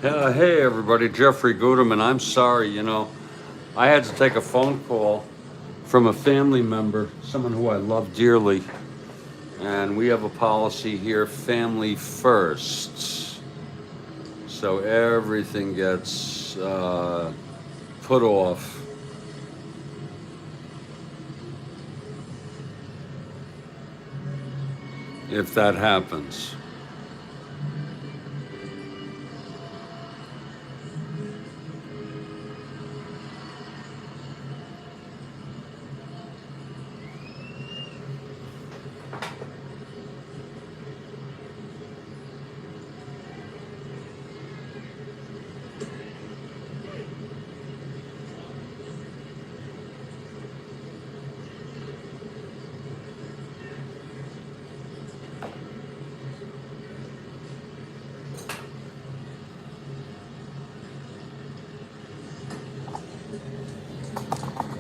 Hey everybody, Jeffrey Guterman. I'm sorry, I had to take a phone call from a family member, someone who I love dearly, and we have a policy here, family first. So everything gets put off. If that happens.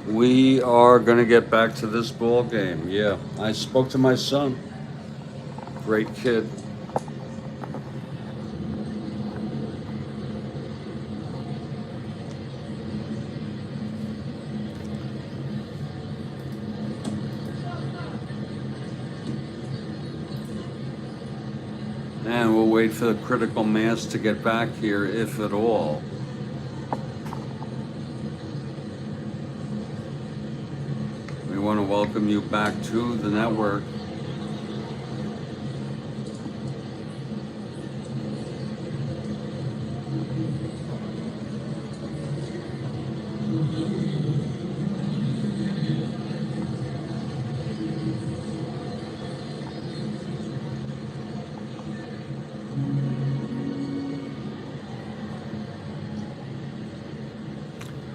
We are going to get back to this ball game. Yeah, I spoke to my son. Great kid. And we'll wait for the critical mass to get back here, if at all. We want to welcome you back to the network.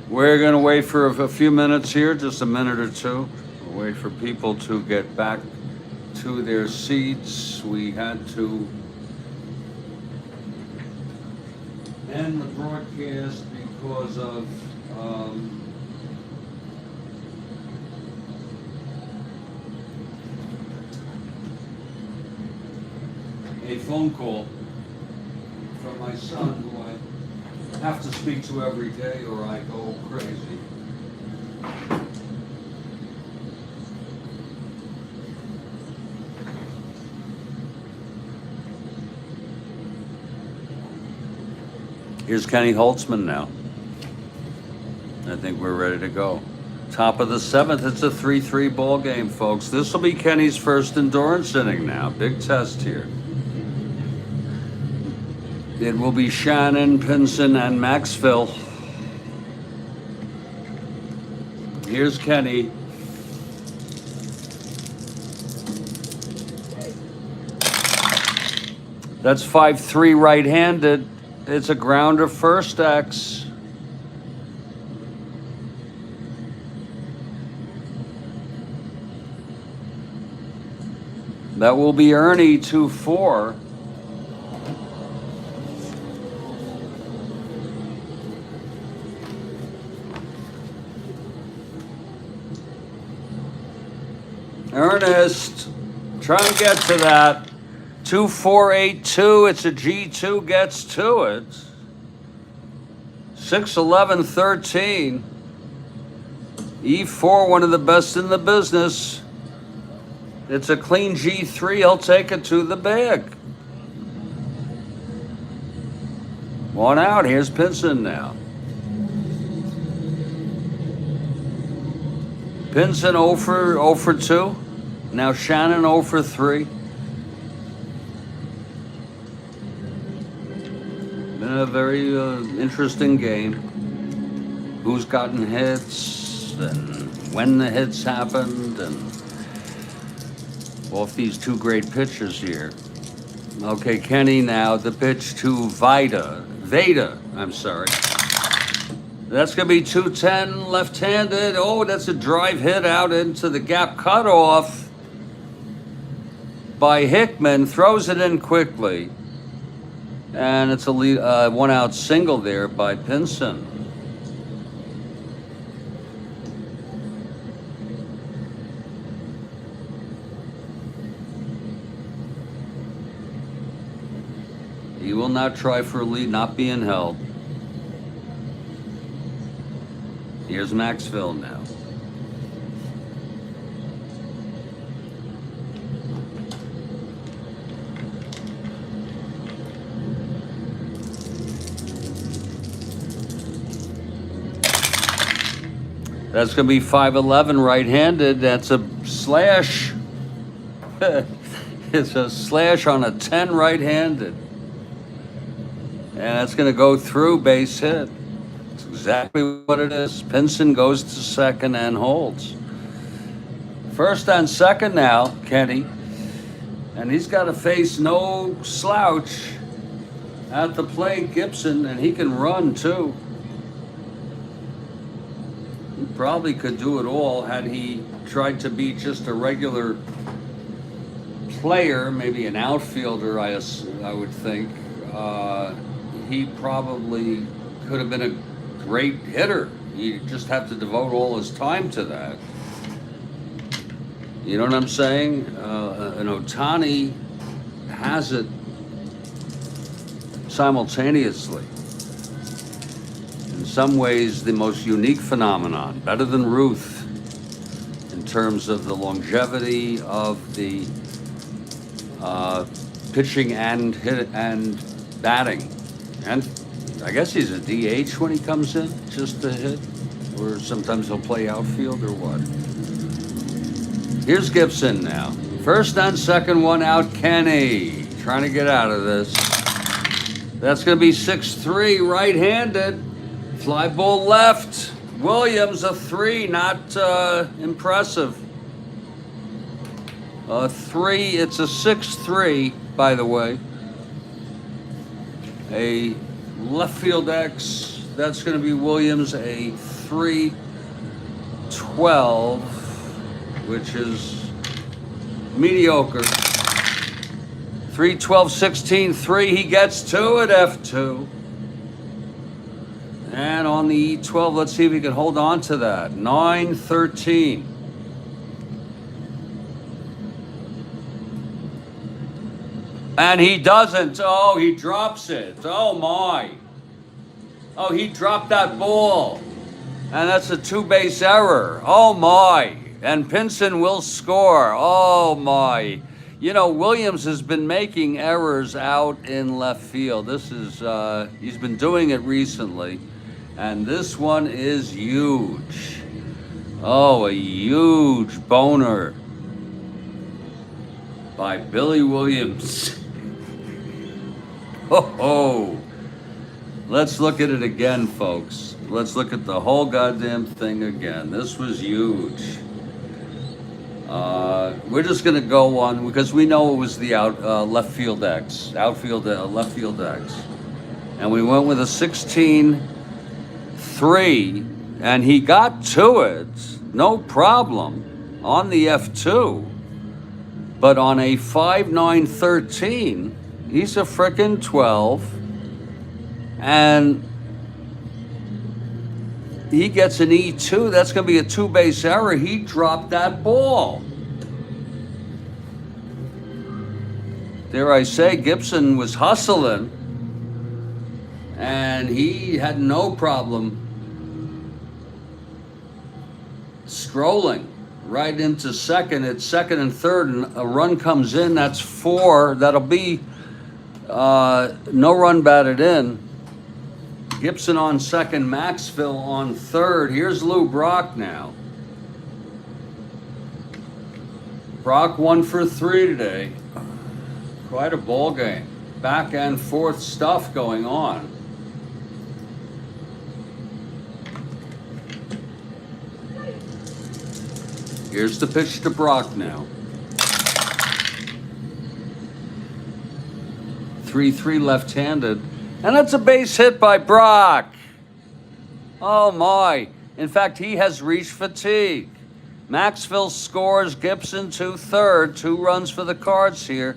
We're going to wait for a few minutes here, just a minute or two. We'll wait for people to get back to their seats. We had to end the broadcast because of a phone call from my son, who I have to speak to every day or I go crazy. Here's Kenny Holtzman now. I think we're ready to go. Top of the seventh, it's a 3-3 ball game, folks. This will be Kenny's first endurance inning now. Big test here. It will be Shannon, Pinson, and Maxville. Here's Kenny. That's 5-3 right-handed. It's a grounder first X. That will be Ernie 2-4. Ernest, try and get to that. 2-4-8-2, it's a G2, gets to it. 6-11-13. E4, one of the best in the business. It's a clean G3, he'll take it to the bag. One out, here's Pinson now. Pinson 0 for 2. Now Shannon 0 for 3. Been a very interesting game. Who's gotten hits and when the hits happened, and off these two great pitchers here. Okay, Kenny now, the pitch to Veda, I'm sorry. That's going to be 210 left-handed. Oh, that's a drive hit out into the gap cutoff by Hickman. Throws it in quickly. And it's a one-out single there by Pinson. He will not try for a lead, not being held. Here's Maxville now. That's going to be 5'11", right-handed. That's a slash. It's a slash on a 10 right-handed. And that's going to go through, base hit. That's exactly what it is. Pinson goes to second and holds. First on second now, Kenny. And he's got to face no slouch at the plate, Gibson, and he can run too. He probably could do it all had he tried to be just a regular player, maybe an outfielder, I would think. He probably could have been a great hitter. You just have to devote all his time to that. You know what I'm saying? And Ohtani has it simultaneously. In some ways, the most unique phenomenon, better than Ruth in terms of the longevity of the pitching and batting. And I guess he's a DH when he comes in, just to hit, or sometimes he'll play outfield or what. Here's Gibson now. First on second, one out, Kenny. Trying to get out of this. That's going to be 6-3, right-handed. Fly ball left. Williams, a 3, not impressive. A 3, it's a 6-3, by the way. A left field X, that's going to be Williams, a 3-12, which is mediocre. 3-12-16-3, he gets to it, F2. And on the E12, let's see if he can hold on to that. 9-13. And he doesn't. Oh, he drops it. Oh, my. Oh, he dropped that ball. And that's a 2-base error. Oh, my. And Pinson will score. Oh, my. You know, Williams has been making errors out in left field. This is, he's been doing it recently. And this one is huge. Oh, a huge boner by Billy Williams. Oh, let's look at it again, folks. Let's look at the whole goddamn thing again. This was huge. We're just going to go on because we know it was the left field X, outfield, left field X. And we went with a 16-3, and he got to it, no problem, on the F2. But on a 5-9-13, he's a frickin' 12. And he gets an E2. That's going to be a 2-base error. He dropped that ball. Dare I say, Gibson was hustling. And he had no problem scrolling right into second. It's second and third, and a run comes in. That's 4. That'll be no run batted in. Gibson on second, Maxville on third. Here's Lou Brock now. Brock 1 for 3 today. Quite a ball game. Back and forth stuff going on. Here's the pitch to Brock now. 3-3 left-handed. And that's a base hit by Brock. Oh my. In fact, he has reached fatigue. Maxville scores, Gibson to third. 2 runs for the Cards here.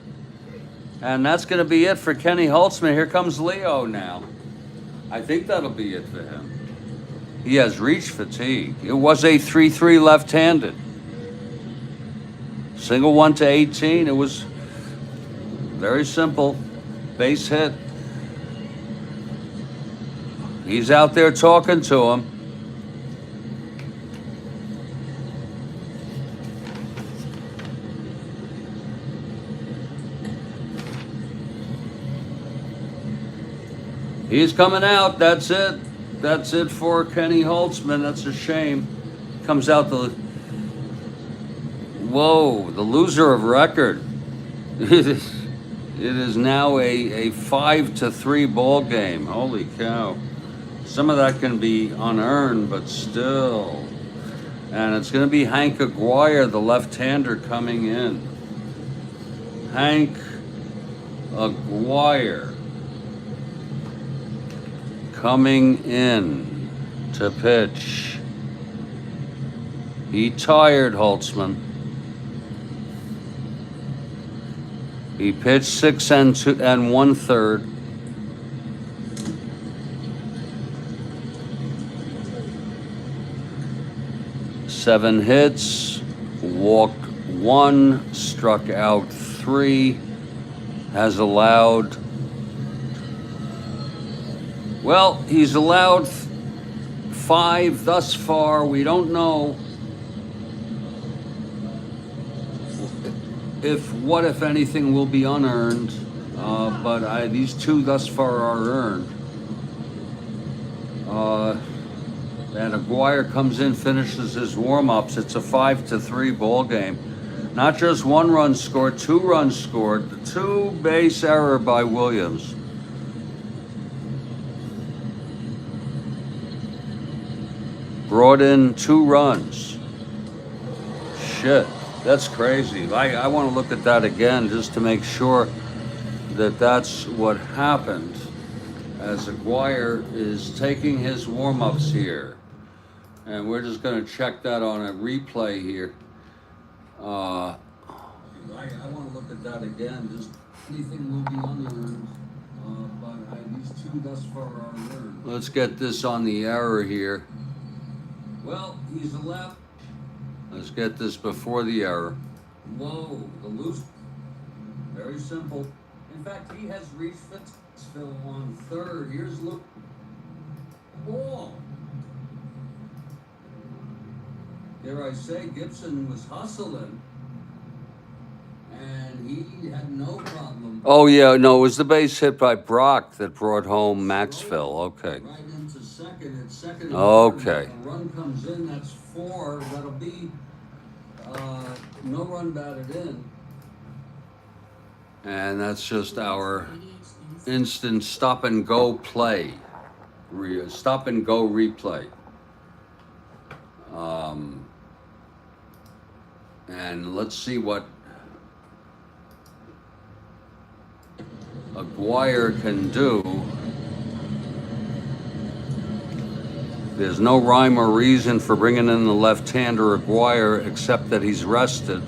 And that's going to be it for Kenny Holtzman. Here comes Leo now. I think that'll be it for him. He has reached fatigue. It was a 3-3 left-handed. Single 1 to 18. It was very simple. Base hit. He's out there talking to him. He's coming out. That's it. That's it for Kenny Holtzman. That's a shame. Comes out the... Whoa, the loser of record. It is now a 5-3 ball game. Holy cow. Some of that can be unearned, but still. And it's going to be Hank Aguirre, the left-hander, coming in. Hank Aguirre coming in to pitch. He tired, Holtzman. He pitched 6 1/3. Seven hits, walked 1, struck out 3, has allowed, well, he's allowed 5 thus far. We don't know if anything will be unearned, but these 2 thus far are earned. And Aguirre comes in, finishes his warm-ups. It's a 5-3 ball game. Not just 1 run scored, 2 runs scored. The 2-base error by Williams. Brought in 2 runs. Shit, that's crazy. I want to look at that again just to make sure that that's what happened, as Aguirre is taking his warm-ups here. And we're just going to check that on a replay here. I want to look at that again. Just anything will be unearned, but these 2 thus far are earned. Let's get this on the error here. Well, he's allowed. Let's get this before the error. Whoa, the loose. Very simple. In fact, he has reached Fitzville on 3rd. Here's look. Ball. Dare I say, Gibson was hustling, and he had no problem. Oh, yeah, no, it was the base hit by Brock that brought home Maxville. Okay. Right into second. It's second. Okay. A run comes in, that's 4. That'll be no run batted in. And that's just our instant stop and go play. Stop and go replay. And let's see what Aguirre can do. There's no rhyme or reason for bringing in the left-hander Aguirre except that he's rested.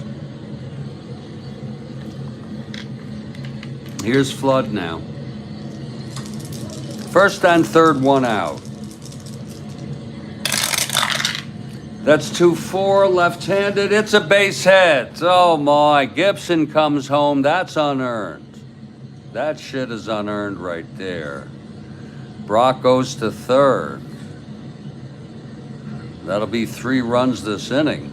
Here's Flood now. 1st and 3rd, 1 out. That's 2-4, left-handed. It's a base hit. Oh my, Gibson comes home. That's unearned. That shit is unearned right there. Brock goes to 3rd. That'll be 3 runs this inning.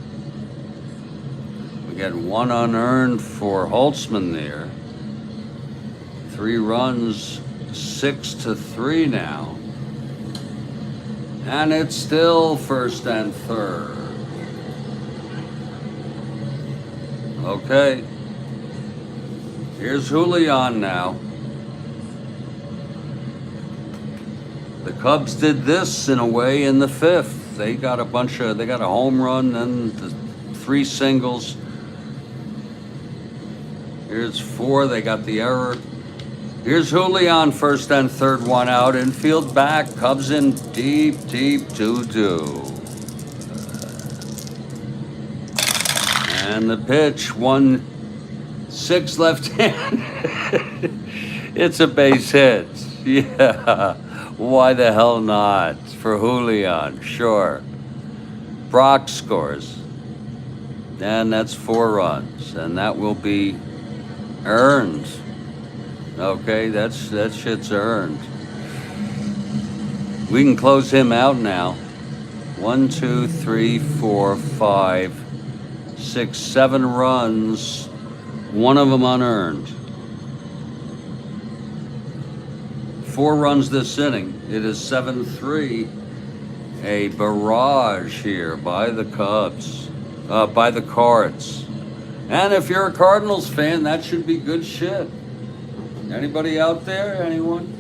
We get 1 unearned for Holtzman there. 3 runs, 6-3 now. And it's still 1st and 3rd. Okay. Here's Julian now. The Cubs did this in a way in the 5th. They got a home run and 3 singles. Here's 4, they got the error. Here's Julian, 1st and 3rd, 1 out. Infield back, Cubs in deep, deep doo-doo. And the pitch, 1-6 left hand. It's a base hit. Yeah, why the hell not? For Julian, sure. Brock scores. And that's 4 runs, and that will be earned. Okay, that shit's earned. We can close him out now. 1, 2, 3, 4, 5, 6, 7 runs. One of them unearned. 4 runs this inning. It is 7-3. A barrage here by the Cubs, by the Cards. And if you're a Cardinals fan, that should be good shit. Anybody out there? Anyone?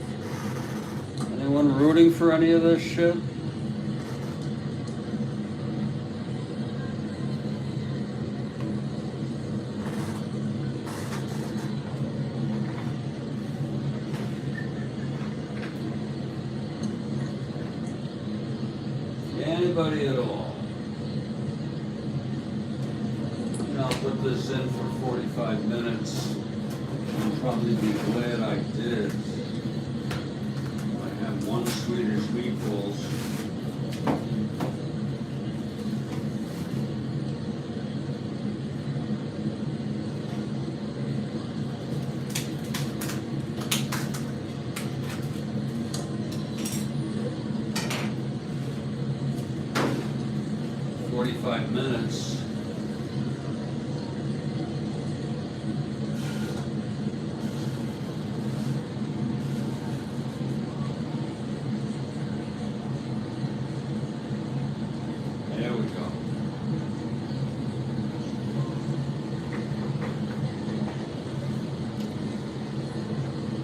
Anyone rooting for any of this shit? Anybody at all? And I'll put this in for 45 minutes. I'll probably be glad I did. I have 1 Swedish meatballs. Minutes. There we go.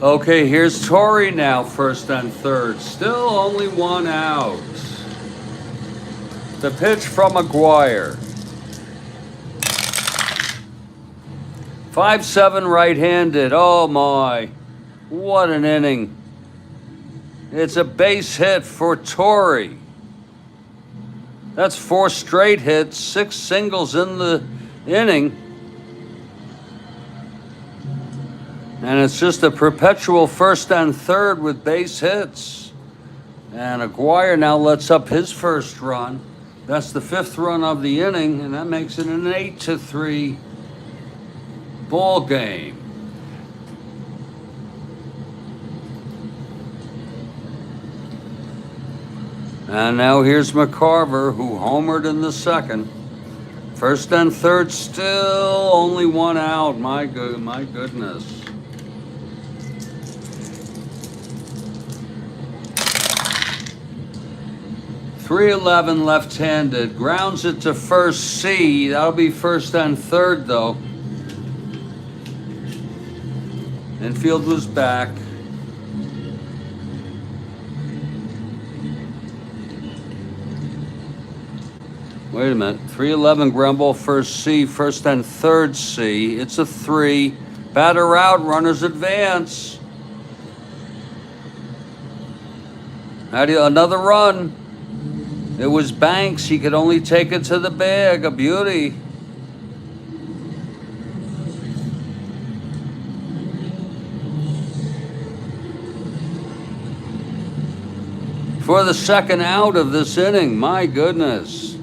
Okay, here's Torrey now, first and third. Still only 1 out. The pitch from McGuire. 5-7 right-handed. Oh my, what an inning. It's a base hit for Torrey. That's 4 straight hits, 6 singles in the inning. And it's just a perpetual first and third with base hits. And McGuire now lets up his first run. That's the 5th run of the inning, and that makes it an 8-3 ball game. And now here's McCarver, who homered in the 2nd. First and third, still only 1 out. My goodness. .311 left-handed, grounds it to first C. That'll be first and third, though. Infield was back. Wait a minute. .311 ground ball first C, first and third C. It's a 3. Batter out, runners advance. Another run. It was Banks. He could only take it to the bag. A beauty. For the 2nd out of this inning. My goodness.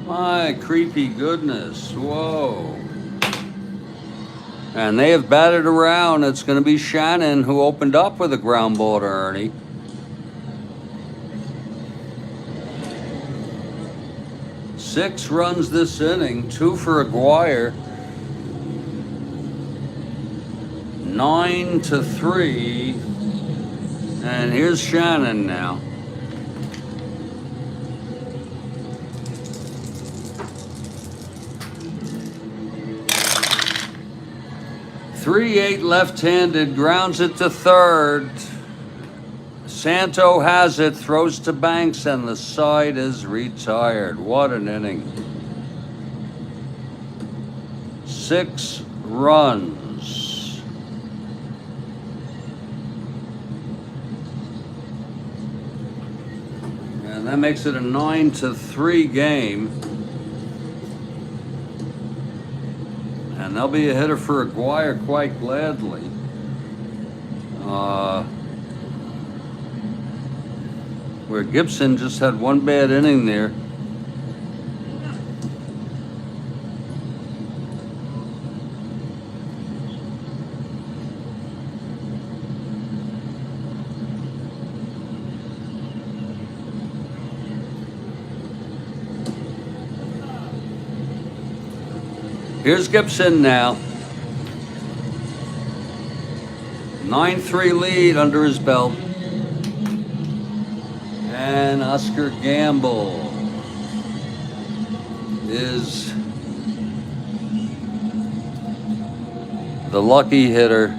My creepy goodness. Whoa. And they have batted around. It's going to be Shannon, who opened up with a ground ball to Ernie. Six runs this inning, 2 for McGuire. 9-3. And here's Shannon now. .38 left-handed, grounds it to third. Santo has it, throws to Banks, and the side is retired. What an inning. 6 runs. And that makes it a 9-3 game. And there'll be a hitter for McGuire quite gladly. Where Gibson just had 1 bad inning there. Here's Gibson now. 9-3 lead under his belt. And Oscar Gamble is the lucky hitter.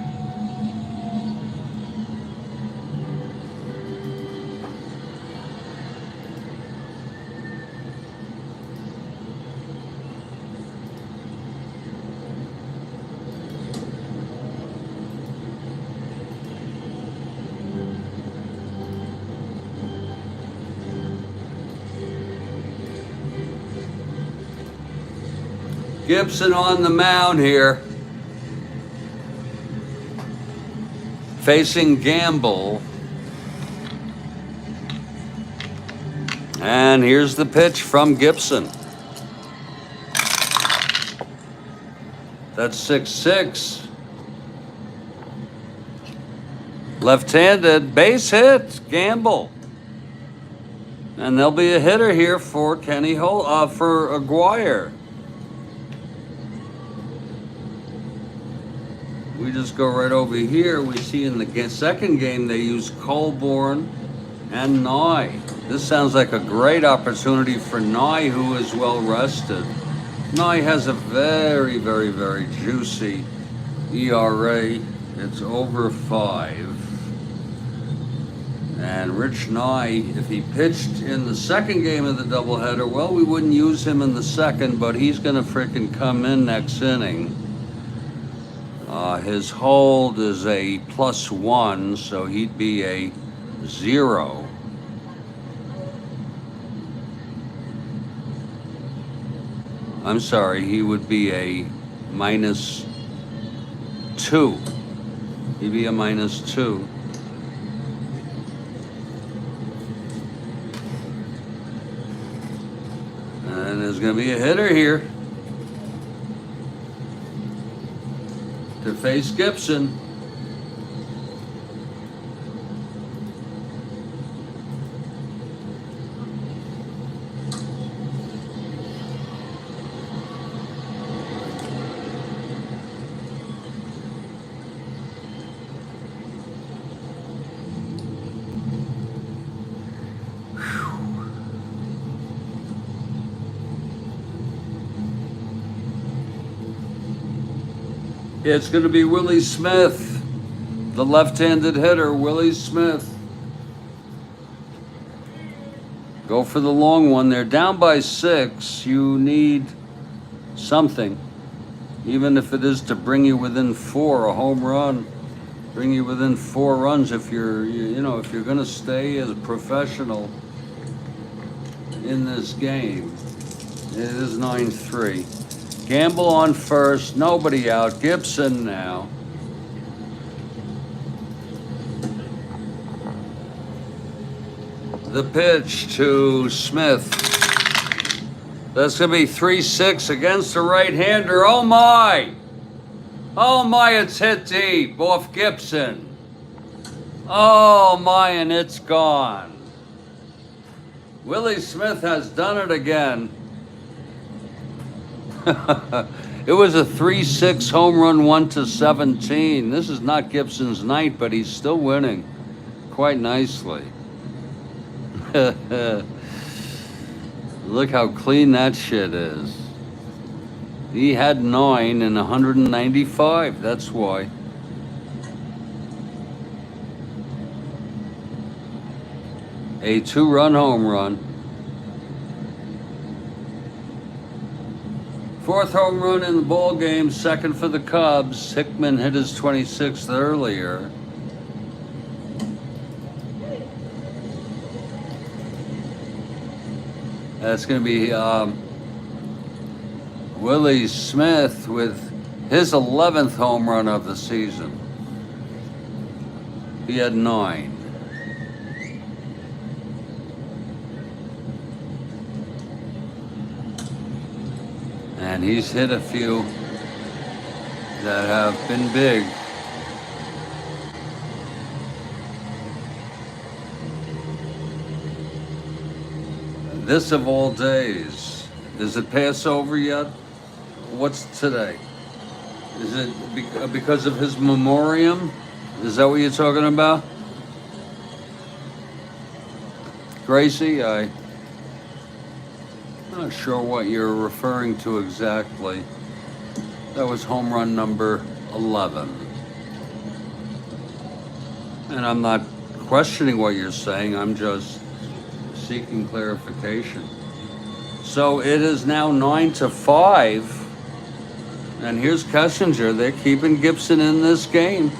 Gibson on the mound here, facing Gamble. And here's the pitch from Gibson. That's 6-6. Left-handed, base hit, Gamble. And there'll be a hitter here for for Aguirre. We just go right over here. We see in the second game they use Colborn and Nye. This sounds like a great opportunity for Nye, who is well rested. Nye has a very, very, very juicy ERA. It's over 5. And Rich Nye, if he pitched in the second game of the doubleheader, well, we wouldn't use him in the second, but he's going to frickin' come in next inning. His hold is a +1, so he'd be a 0. I'm sorry, he would be a -2. He'd be a -2. And there's going to be a hitter here to face Gibson. It's going to be Willie Smith, the left-handed hitter, Willie Smith. Go for the long one. They're down by 6. You need something, even if it is to bring you within 4, a home run. Bring you within 4 runs if you're, if you're going to stay as a professional in this game. It is 9-3. Gamble on first, nobody out. Gibson now. The pitch to Smith. That's going to be 3-6 against the right-hander. Oh my! Oh my, it's hit deep off Gibson. Oh my, and it's gone. Willie Smith has done it again. It was a 3-6 home run, 1-17. This is not Gibson's night, but he's still winning quite nicely. Look how clean that shit is. He had 9 in 195. That's why. A 2-run home run. 4th home run in the ball game, 2nd for the Cubs. Hickman hit his 26th earlier. That's going to be Willie Smith with his 11th home run of the season. He had 9. And he's hit a few that have been big. This of all days. Is it Passover yet? What's today? Is it because of his memoriam? Is that what you're talking about? Gracie, I'm not sure what you're referring to exactly. That was home run number 11. And I'm not questioning what you're saying, I'm just seeking clarification. So it is now 9-5. And here's Kessinger. They're keeping Gibson in this game.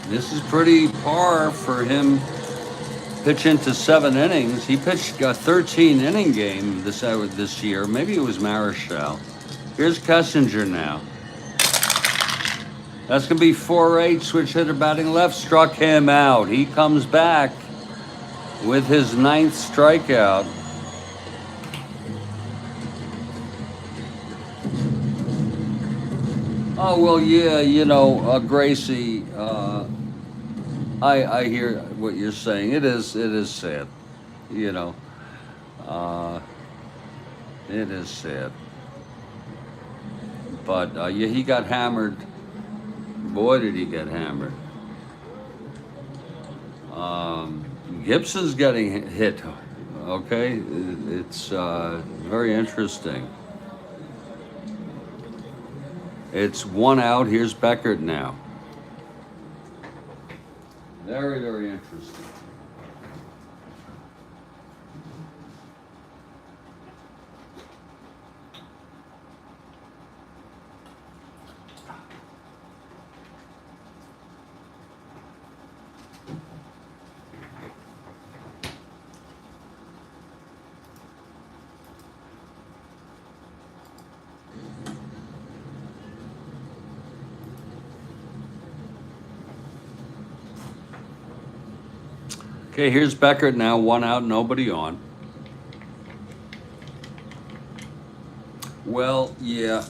This is pretty par for him. Pitch into 7 innings. He pitched a 13-inning game this year. Maybe it was Marichal. Here's Kessinger now. That's going to be 4-8. Switch hitter batting left. Struck him out. He comes back with his 9th strikeout. Oh, well, yeah, you know, Gracie, I hear what you're saying. It is sad, you know. It is sad. But, yeah, he got hammered. Boy, did he get hammered. Gibson's getting hit, okay? It's very interesting. It's 1 out. Here's Beckert now. Very, very interesting. Okay, here's Beckert now, 1 out, nobody on. Well, yeah,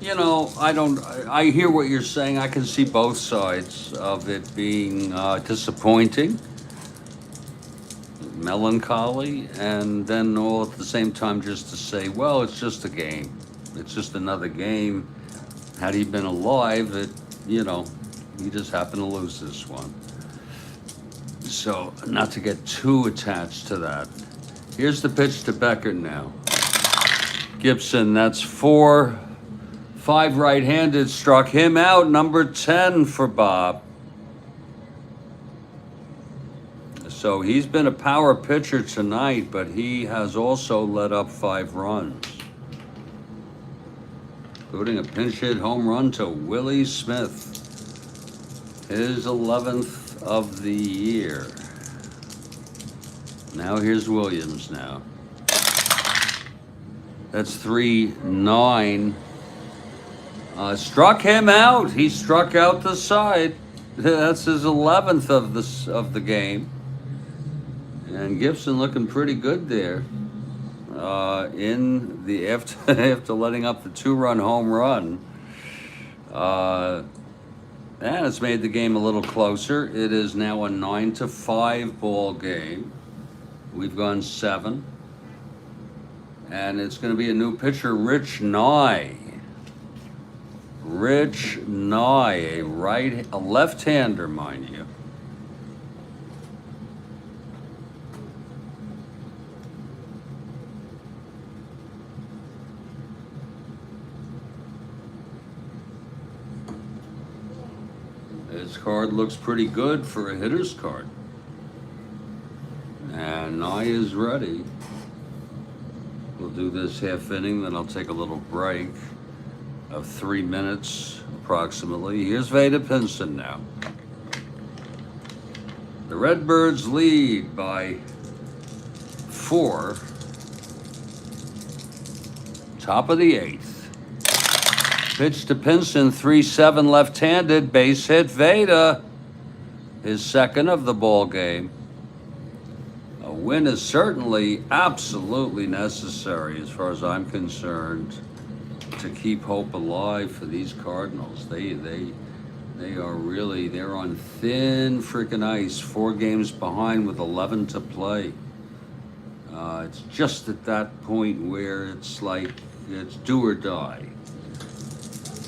you know, I hear what you're saying. I can see both sides of it being disappointing, melancholy, and then all at the same time just to say, well, it's just a game. It's just another game. Had he been alive, you know, he just happened to lose this one. So, not to get too attached to that. Here's the pitch to Beckert now. Gibson, that's 4-5 right-handed, struck him out. Number 10 for Bob. So he's been a power pitcher tonight, but he has also let up 5 runs, including a pinch hit home run to Willie Smith, his 11th of the year. Now here's Williams now. That's 3-9. Struck him out. He struck out the side. That's his 11th of the game. And Gibson looking pretty good there. In the after letting up the 2-run home run. And it's made the game a little closer. It is now a 9-5 ball game. We've gone 7. And it's going to be a new pitcher, Rich Nye. Rich Nye, a left-hander, mind you. His card looks pretty good for a hitter's card. And Nye is ready. We'll do this half inning, then I'll take a little break of 3 minutes approximately. Here's Veda Pinson now. The Redbirds lead by 4. Top of the 8th. Pitch to Pinson, 3-7 left-handed, base hit Veda. His 2nd of the ball game. A win is certainly absolutely necessary as far as I'm concerned to keep hope alive for these Cardinals. They are really, they're on thin freaking ice, 4 games behind with 11 to play. It's just at that point where it's like it's do or die.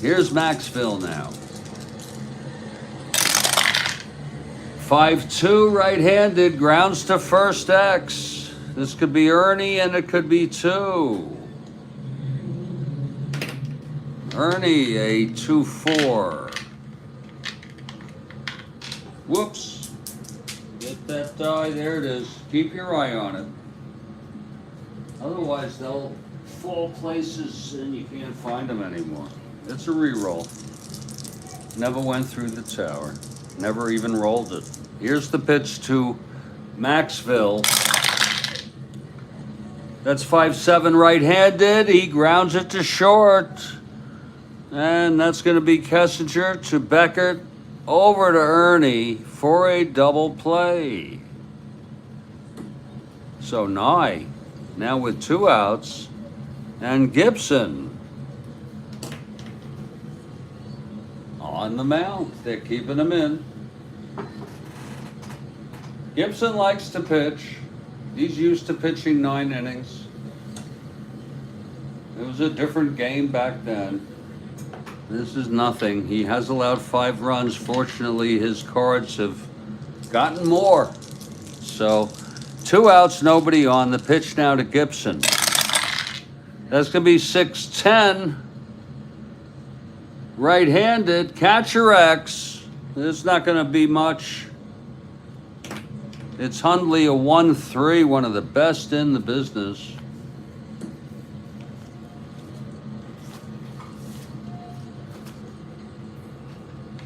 Here's Maxville now. 5-2 right-handed, grounds to first X. This could be Ernie and it could be 2. Ernie, a 2-4. Whoops. Get that die, there it is. Keep your eye on it. Otherwise they'll fall places and you can't find them anymore. It's a re-roll. Never went through the tower. Never even rolled it. Here's the pitch to Maxville. That's 5-7 right-handed. He grounds it to short. And that's going to be Kessinger to Beckert over to Ernie for a double play. So Nye now with 2 outs. And Gibson on the mound. They're keeping him in. Gibson likes to pitch. He's used to pitching 9 innings. It was a different game back then. This is nothing. He has allowed 5 runs. Fortunately, his Cards have gotten more. So 2 outs, nobody on. The pitch now to Gibson. That's going to be 6-10. Right-handed, catcher X. It's not going to be much. It's Hundley, a 1-3, one of the best in the business.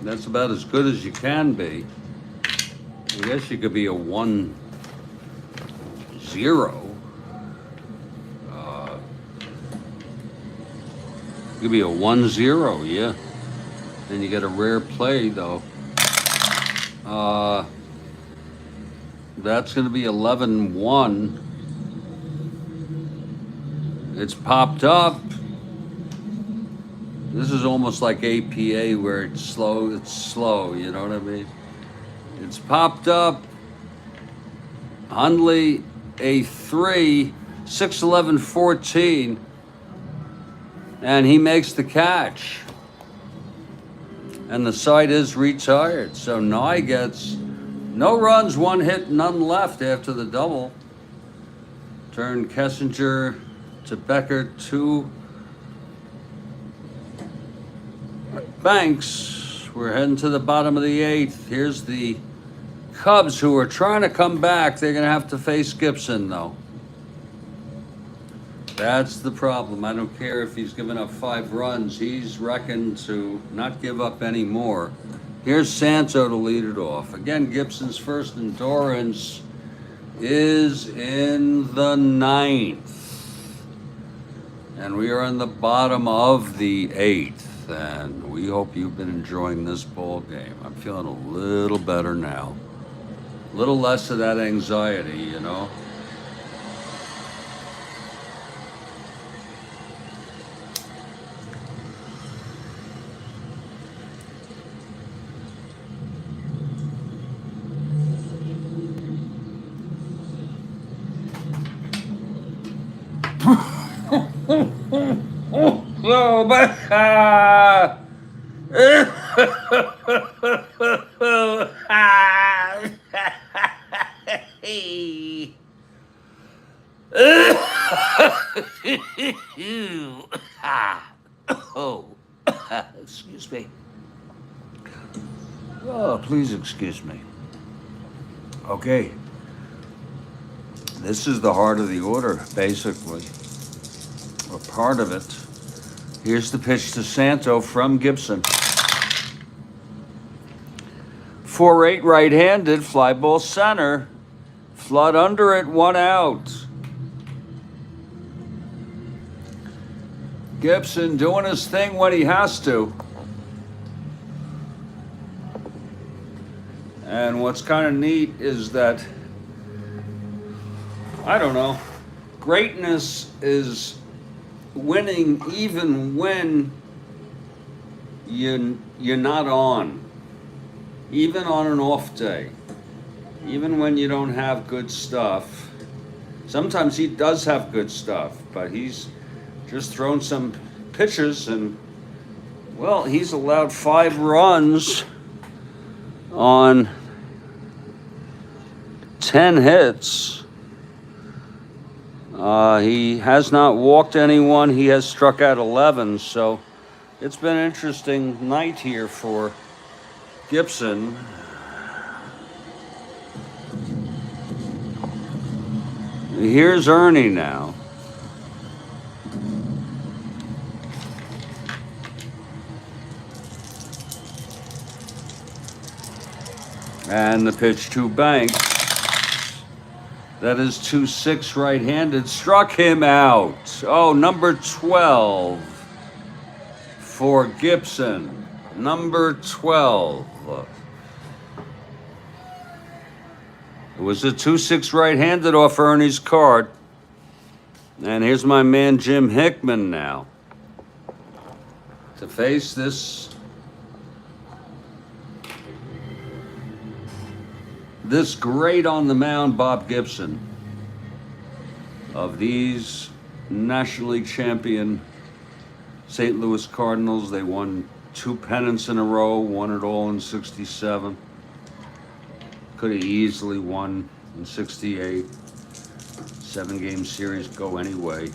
That's about as good as you can be. I guess you could be a 1-0. You could be a 1-0, yeah. Then you get a rare play, though. That's going to be 11-1. It's popped up. This is almost like APA where it's slow, you know what I mean? It's popped up. Hundley, a 3, 6-11-14. And he makes the catch. And the side is retired. So Nye gets no runs, 1 hit, none left after the double. Turn Kessinger to Beckert to Banks. We're heading to the bottom of the 8th. Here's the Cubs who are trying to come back. They're going to have to face Gibson, though. That's the problem. I don't care if he's given up 5 runs. He's reckoned to not give up any more. Here's Santo to lead it off. Again, Gibson's first endurance is in the 9th. And we are in the bottom of the 8th. And we hope you've been enjoying this ball game. I'm feeling a little better now. A little less of that anxiety, you know. Oh, but oh, excuse me. Oh, please excuse me. Okay. This is the heart of the order, basically, or part of it. Here's the pitch to Santo from Gibson. 4-8 right-handed, fly ball center. Flood under it, 1 out. Gibson doing his thing when he has to. And what's kind of neat is that, I don't know, greatness is winning even when you're not on, even on an off day, even when you don't have good stuff. Sometimes he does have good stuff, but he's just thrown some pitches and, well, he's allowed 5 runs on 10 hits. He has not walked anyone. He has struck out 11, so it's been an interesting night here for Gibson. Here's Ernie now. And the pitch to Banks. That is 2-6 right-handed. Struck him out. Oh, number 12 for Gibson. Number 12. It was a 2-6 right-handed off Ernie's card. And here's my man Jim Hickman now to face this great on the mound Bob Gibson of these National League champion St. Louis Cardinals. They won 2 pennants in a row, won it all in 67. Could have easily won in 68. 7-game series go anyway.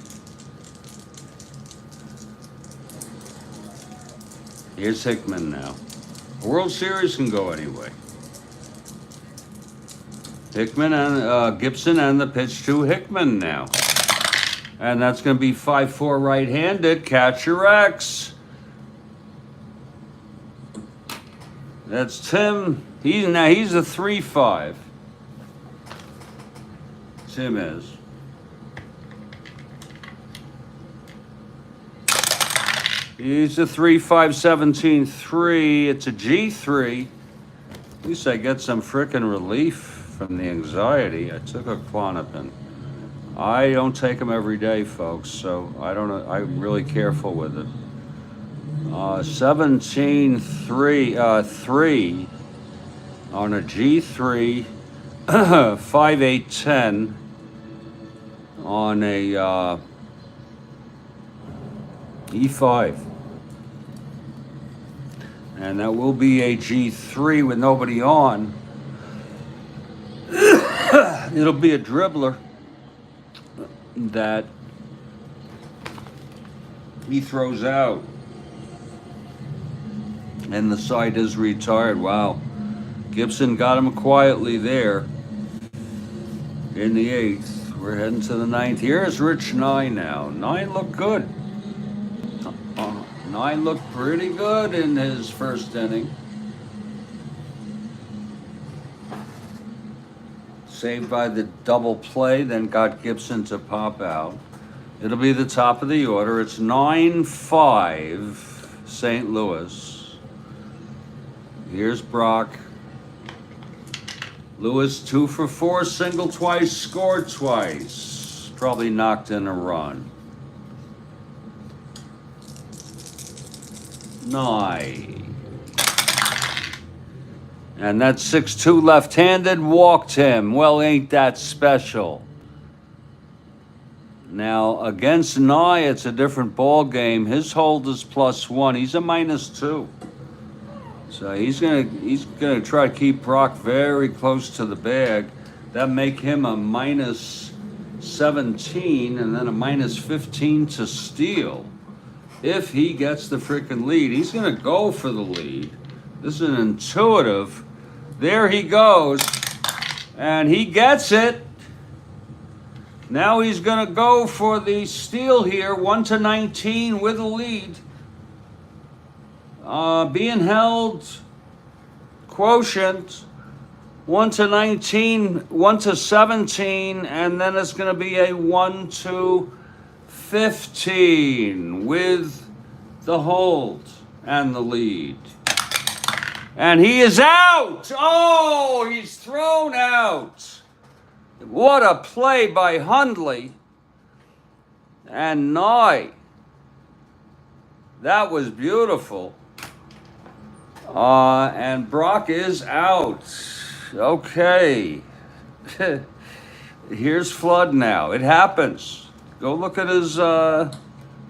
Here's Hickman now. A World Series can go anyway. Hickman and Gibson and the pitch to Hickman now. And that's going to be 5-4 right-handed. Catcher X. That's Tim. He's a 3-5. Tim is. He's a 3-5-17-3. It's a G3. At least I get some frickin' relief from the anxiety. I took a Klonopin. I don't take them every day, folks, so I don't know. I'm really careful with it. 17-3, 3 on a G3, 5-8-10 on a E5. And that will be a G3 with nobody on. It'll be a dribbler that he throws out. And the side is retired. Wow. Gibson got him quietly there in the 8th. We're heading to the 9th. Here's Rich Nye now. Nye looked good. Nye looked pretty good in his first inning. Saved by the double play, then got Gibson to pop out. It'll be the top of the order. It's 9-5 St. Louis. Here's Brock. Lewis 2 for 4, single twice, scored twice. Probably knocked in a run. Nye. And that 6-2 left-handed walked him. Well, ain't that special? Now, against Nye, it's a different ball game. His hold is +1. He's a -2. So he's gonna try to keep Brock very close to the bag. That make him a -17 and then a -15 to steal. If he gets the freaking lead, he's gonna go for the lead. This is an intuitive. There he goes. And he gets it. Now he's gonna go for the steal here, 1-19 with a lead. Being held quotient 1-19, 1-17, and then it's going to be a 1-15 with the hold and the lead. And he is out! Oh, he's thrown out. What a play by Hundley and Nye. That was beautiful. And Brock is out. Okay. Here's Flood now. It happens. Go look at his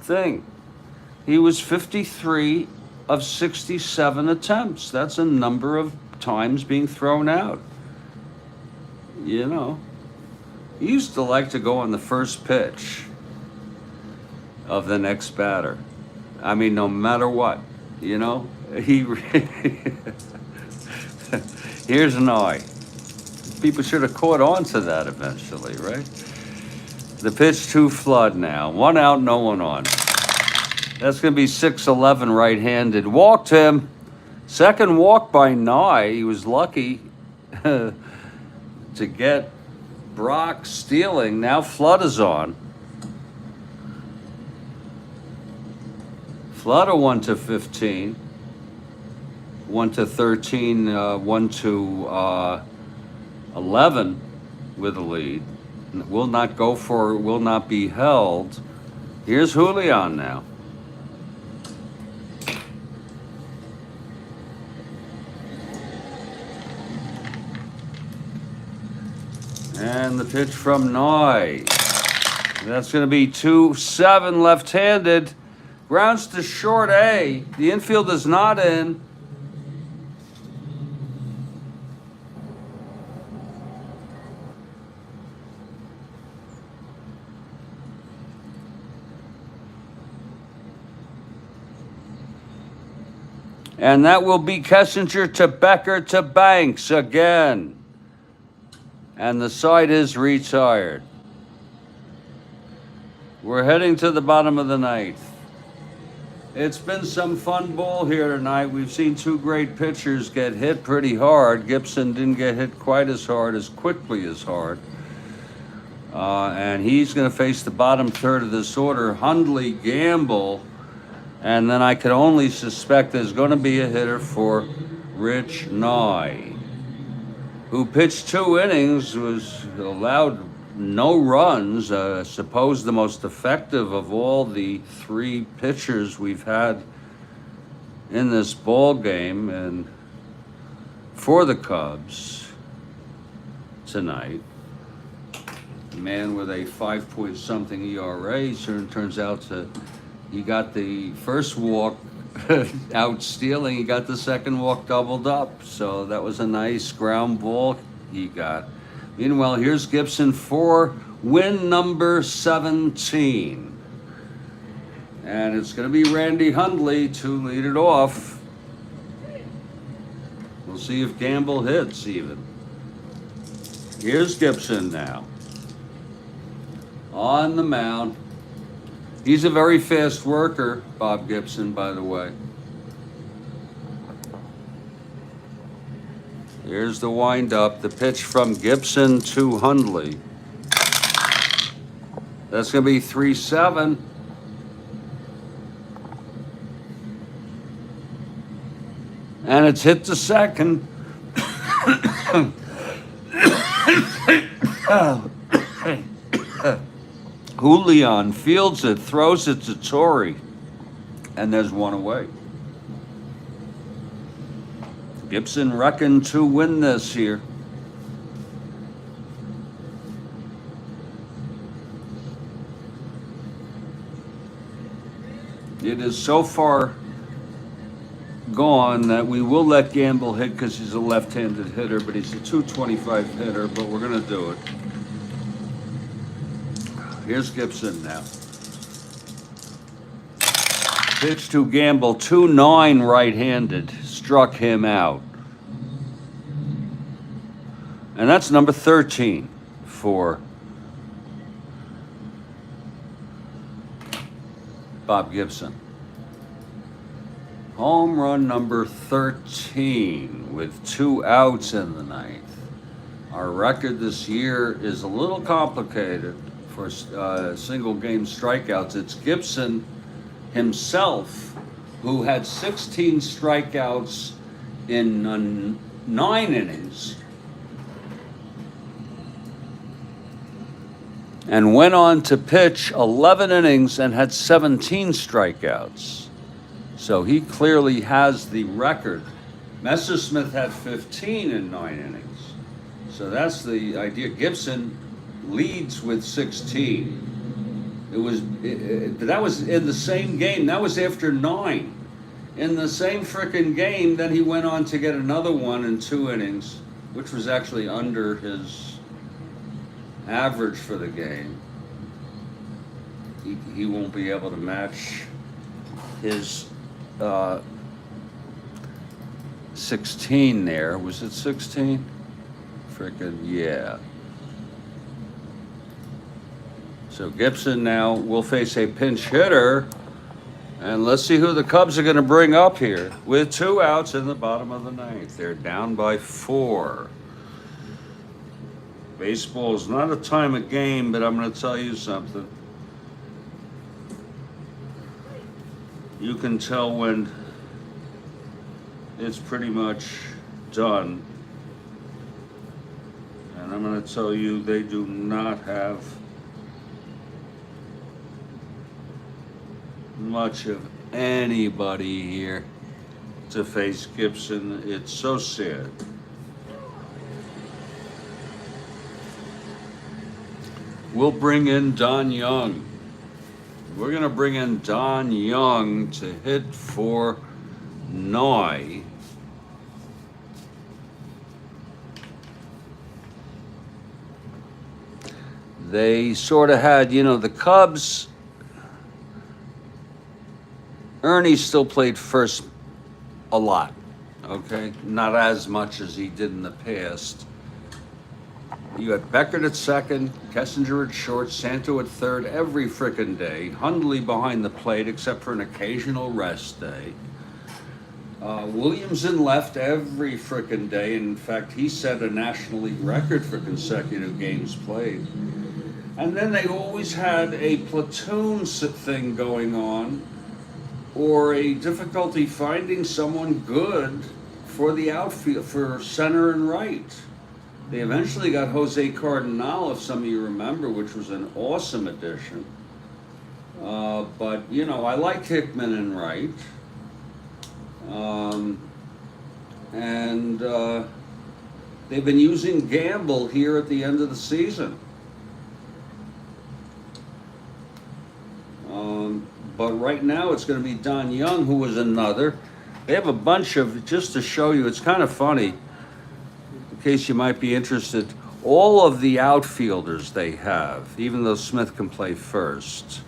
thing. He was 53 of 67 attempts. That's a number of times being thrown out. You know, he used to like to go on the first pitch of the next batter. I mean, no matter what, you know, here's an eye. People should have caught on to that eventually, right? The pitch to Flood now. 1 out, no one on. That's going to be 6-11 right-handed. Walked him. Second walk by Nye. He was lucky to get Brock stealing. Now Flood is on. Flood a 1 to 15. 1 to 13. 1 to 11 with a lead. Will not go for, will not be held. Here's Julian now. And the pitch from Nye. That's going to be 2-7 left-handed. Grounds to short A. The infield is not in. And that will be Kessinger to Becker to Banks again. And the side is retired. We're heading to the bottom of the ninth. It's been some fun ball here tonight. We've seen two great pitchers get hit pretty hard. Gibson didn't get hit quite as hard, as quickly as hard. And he's going to face the bottom third of this order. Hundley, Gamble, and then I could only suspect there's going to be a hitter for Rich Nye, who pitched 2 innings, was allowed no runs, supposed the most effective of all the 3 pitchers we've had in this ball game and for the Cubs tonight. A man with a 5-point-something ERA turns out to, he got the first walk out stealing, he got the second walk doubled up, so that was a nice ground ball he got. Meanwhile, here's Gibson for win number 17. And it's going to be Randy Hundley to lead it off. We'll see if Gamble hits even. Here's Gibson now on the mound. He's a very fast worker, Bob Gibson, by the way. Here's the windup, the pitch from Gibson to Hundley. That's going to be 3-7. And it's hit to second. Julian fields it, throws it to Torrey, and there's one away. Gibson reckoned to win this here. It is so far gone that we will let Gamble hit because he's a left-handed hitter, but he's a .225 hitter, but we're going to do it. Here's Gibson now. Pitch to Gamble, 2-9 right-handed. Struck him out. And that's number 13 for Bob Gibson. Home run number 13 with 2 outs in the ninth. Our record this year is a little complicated for single game strikeouts. It's Gibson himself who had 16 strikeouts in 9 innings and went on to pitch 11 innings and had 17 strikeouts. So he clearly has the record. Messersmith had 15 in 9 innings. So that's the idea. Gibson leads with 16. That was in the same game. That was after 9. In the same frickin' game, then he went on to get another one in 2 innings, which was actually under his average for the game. He won't be able to match his 16 there. Was it 16? Frickin' yeah. So Gibson now will face a pinch hitter. And let's see who the Cubs are going to bring up here. With 2 outs in the bottom of the 9th. They're down by 4. Baseball is not a time of game, but I'm going to tell you something. You can tell when it's pretty much done. And I'm going to tell you, they do not have much of anybody here to face Gibson. It's so sad. We'll bring in Don Young. We're going to bring in Don Young to hit for Noy. They sort of had, the Cubs. Ernie still played first a lot, okay? Not as much as he did in the past. You had Beckert at second, Kessinger at short, Santo at third every frickin' day. Hundley behind the plate except for an occasional rest day. Williams in left every frickin' day. In fact, he set a National League record for consecutive games played. And then they always had a platoon thing going on, or a difficulty finding someone good for the outfield, for center and right. They eventually got Jose Cardinal, if some of you remember, which was an awesome addition. But, I like Hickman in right. They've been using Gamble here at the end of the season. But right now it's going to be Don Young, who was another. They have a bunch of, just to show you, it's kind of funny, in case you might be interested, all of the outfielders they have, even though Smith can play first.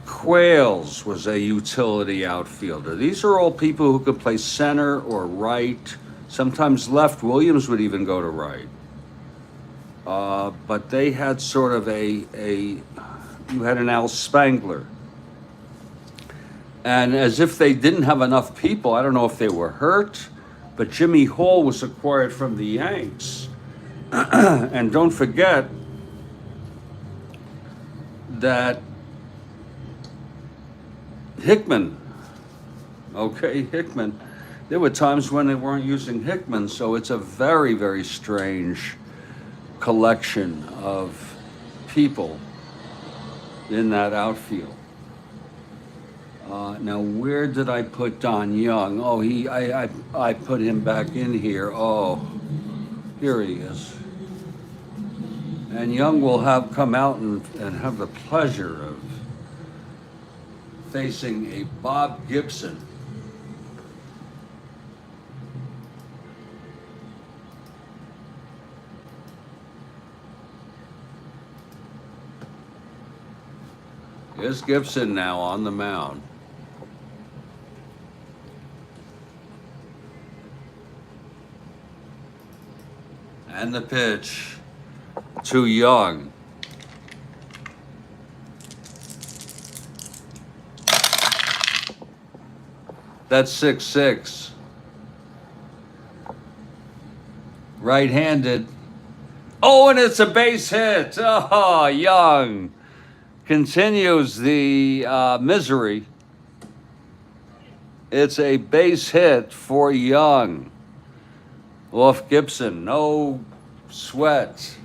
Quails was a utility outfielder. These are all people who could play center or right, sometimes left. Williams would even go to right. But they had sort of you had an Al Spangler. And as if they didn't have enough people, I don't know if they were hurt, but Jimmy Hall was acquired from the Yanks. And don't forget that Hickman, there were times when they weren't using Hickman, so it's a very, very strange collection of people in that outfield. Now, where did I put Don Young? Oh, I put him back in here. Oh, here he is. And Young will come out and have the pleasure of facing a Bob Gibson. Here's Gibson now on the mound. And the pitch to Young. That's 6-6. Right-handed. Oh, and it's a base hit. Oh, Young continues the misery. It's a base hit for Young. Off Gibson. No sweat.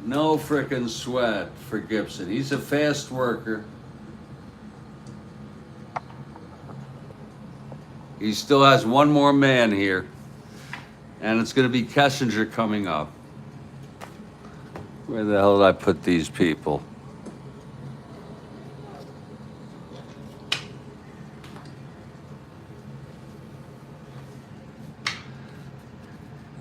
No frickin' sweat for Gibson. He's a fast worker. He still has one more man here. And it's going to be Kessinger coming up. Where the hell did I put these people?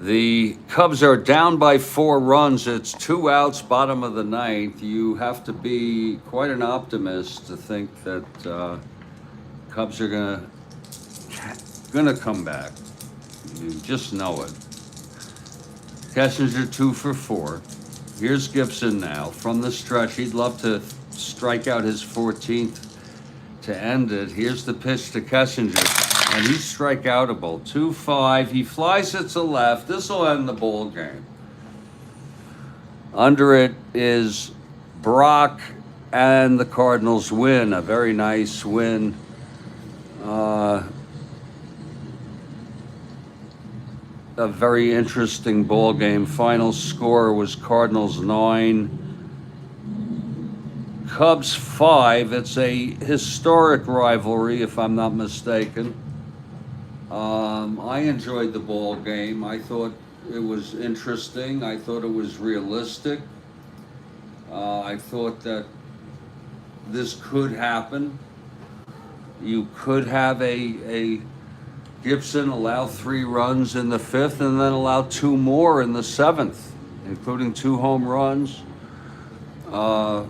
The Cubs are down by 4 runs. It's 2 outs, bottom of the ninth. You have to be quite an optimist to think that Cubs are gonna come back. You just know it. Kessinger 2 for 4. Here's Gibson now from the stretch. He'd love to strike out his 14th to end it. Here's the pitch to Kessinger. And he's strikeoutable. 2-5. He flies it to left. This will end the ball game. Under it is Brock, and the Cardinals win. A very nice win. A very interesting ball game. Final score was Cardinals 9, Cubs 5. It's a historic rivalry, if I'm not mistaken. I enjoyed the ball game. I thought it was interesting. I thought it was realistic. I thought that this could happen. You could have a Gibson allow 3 runs in the 5th and then allow 2 more in the 7th, including 2 home runs. I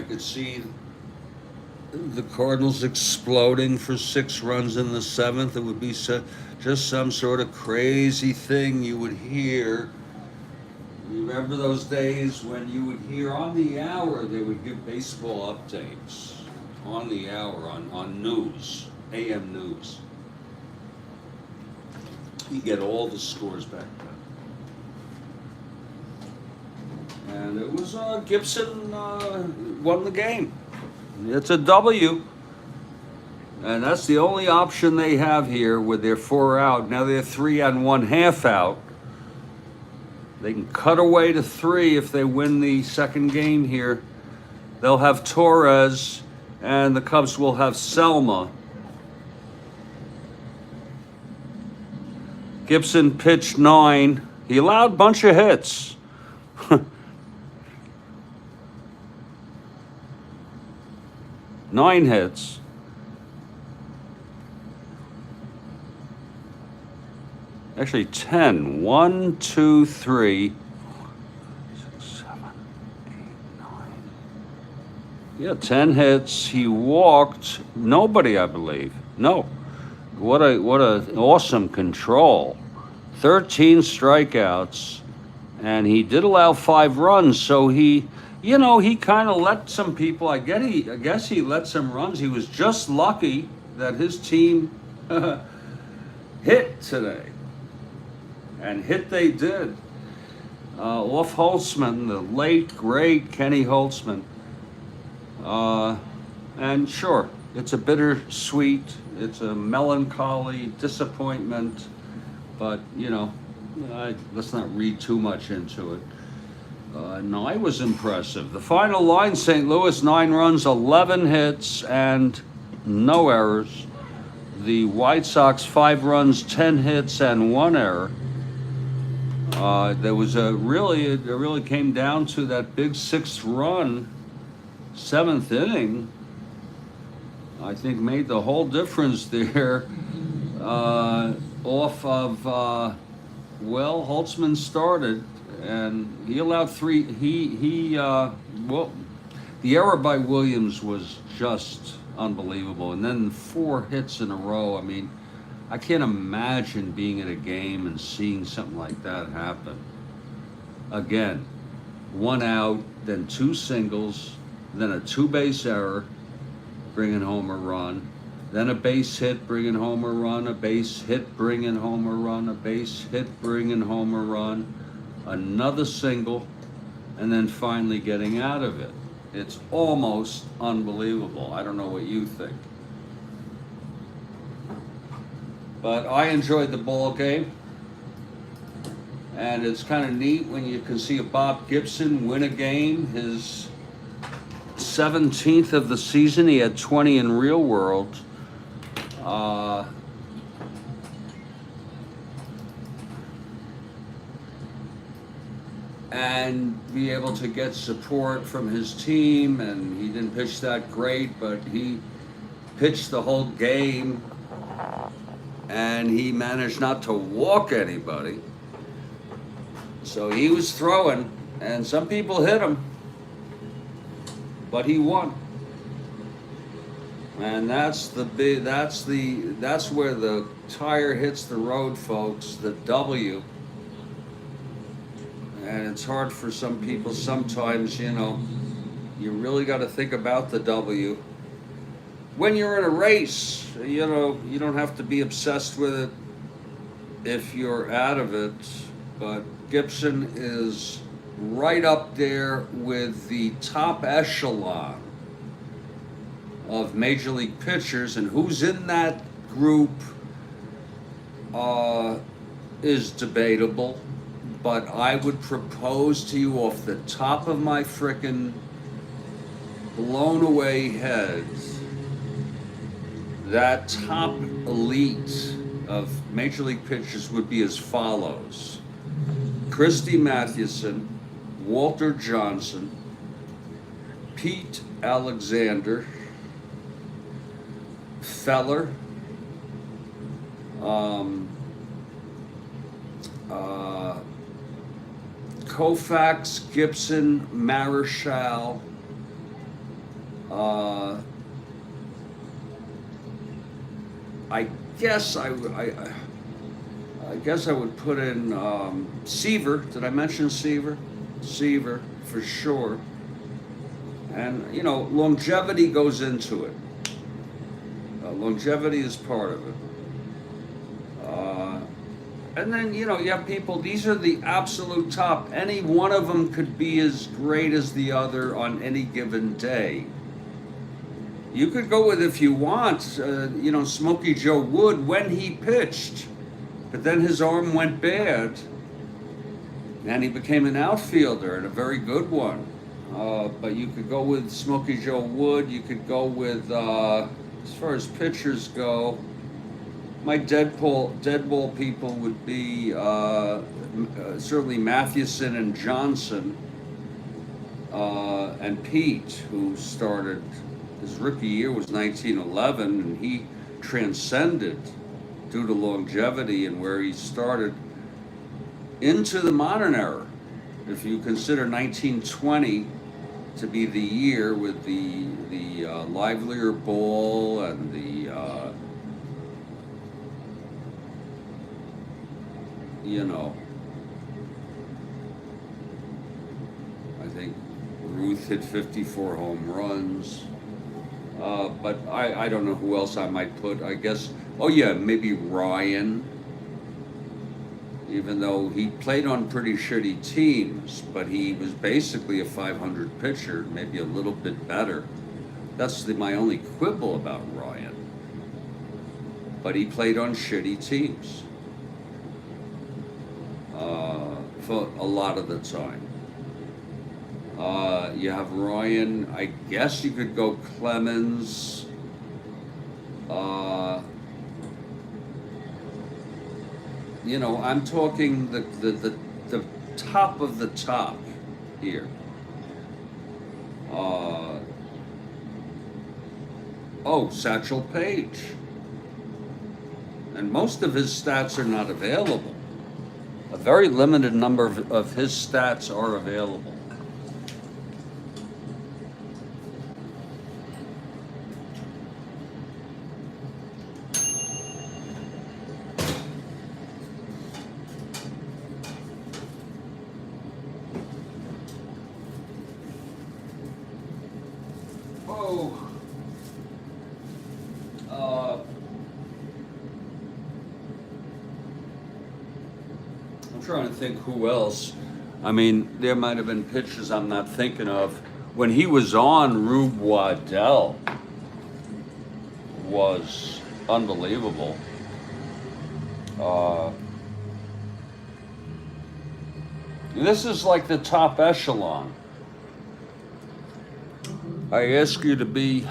could see the Cardinals exploding for 6 runs in the 7th. It would be just some sort of crazy thing you would hear. You remember those days when you would hear on the hour, they would give baseball updates on the hour on news, AM news. You get all the scores back then. And it was Gibson won the game. It's a W. And that's the only option they have here with their 4 out. Now they're 3 1/2 out. They can cut away to 3 if they win the second game here. They'll have Torres, and the Cubs will have Selma. Gibson pitched 9. He allowed a bunch of hits. 9 hits. Actually 10. 1, 2, 3, 6, 7, 8, 9. Yeah, 10 hits. He walked nobody, I believe. No. What a awesome control. 13 strikeouts, and he did allow 5 runs, so he kind of let some people, I guess he let some runs. He was just lucky that his team hit today. And hit they did. Off Holtzman, the late, great Kenny Holtzman. And sure, it's a bittersweet, it's a melancholy disappointment, but, let's not read too much into it. No, I was impressive. The final line, St. Louis, 9 runs, 11 hits, and no errors. The White Sox, 5 runs, 10 hits, and 1 error. There was it really came down to that big 6th run, 7th inning. I think made the whole difference there. Off of, Holtzman started, and he allowed 3. The error by Williams was just unbelievable, and then 4 hits in a row. I mean, I can't imagine being at a game and seeing something like that happen. Again, 1 out, then 2 singles, then a 2-base error, bringing home a run, then a base hit, bringing home a run, a base hit, bringing home a run, a base hit, bringing home a run, another single, and then finally getting out of it. It's almost unbelievable. I don't know what you think. But I enjoyed the ball game. And it's kind of neat when you can see a Bob Gibson win a game, his 17th of the season. He had 20 in real world. and be able to get support from his team. And he didn't pitch that great, but he pitched the whole game, and he managed not to walk anybody. So he was throwing, and some people hit him, but he won. And that's where the tire hits the road, folks, the W. And it's hard for some people sometimes, you really got to think about the W. When you're in a race, you don't have to be obsessed with it if you're out of it. But Gibson is right up there with the top echelon of Major League pitchers, and who's in that group is debatable, but I would propose to you off the top of my frickin' blown away head, that top elite of Major League pitchers would be as follows: Christy Mathewson, Walter Johnson, Pete Alexander, Feller, Koufax, Gibson, Marichal, I guess I would put in Seaver. Did I mention Seaver? Seaver for sure. And longevity goes into it. Longevity is part of it. And then, you have people, these are the absolute top. Any one of them could be as great as the other on any given day. You could go with, if you want, Smokey Joe Wood when he pitched, but then his arm went bad, and he became an outfielder, and a very good one. But you could go with Smokey Joe Wood. You could go with, as far as pitchers go, my deadball people would be certainly Mathewson and Johnson, and Pete, who started, his rookie year was 1911, and he transcended due to longevity and where he started into the modern era. If you consider 1920 to be the year with the livelier ball and the I think Ruth hit 54 home runs. But I don't know who else I might put. I guess, maybe Ryan, even though he played on pretty shitty teams, but he was basically a 500 pitcher, maybe a little bit better. That's my only quibble about Ryan. But he played on shitty teams for a lot of the time. You have Ryan. I guess you could go Clemens. I'm talking the top of the top here. Satchel Paige. And most of his stats are not available. A very limited number of his stats are available. I'm trying to think who else. I mean, there might have been pitchers I'm not thinking of. When he was on, Rube Waddell was unbelievable. This is like the top echelon. I ask you to be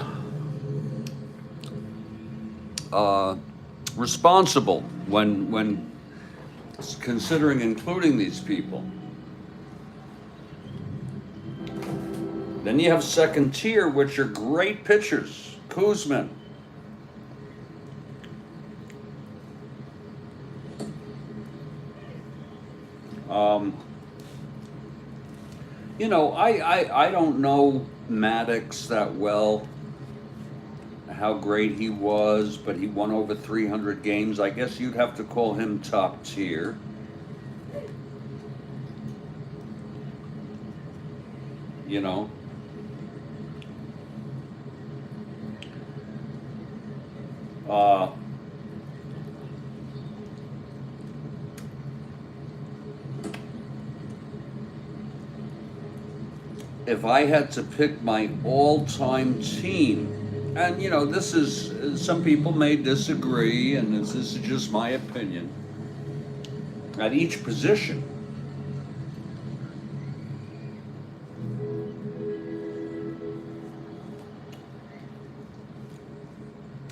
responsible when considering including these people. Then you have second tier, which are great pitchers. Kuzman. You know, I don't know Maddox that well, how great he was, but he won over 300 games. I guess you'd have to call him top tier. You know. If I had to pick my all-time team, and you know, this is, some people may disagree, and this is just my opinion, at each position,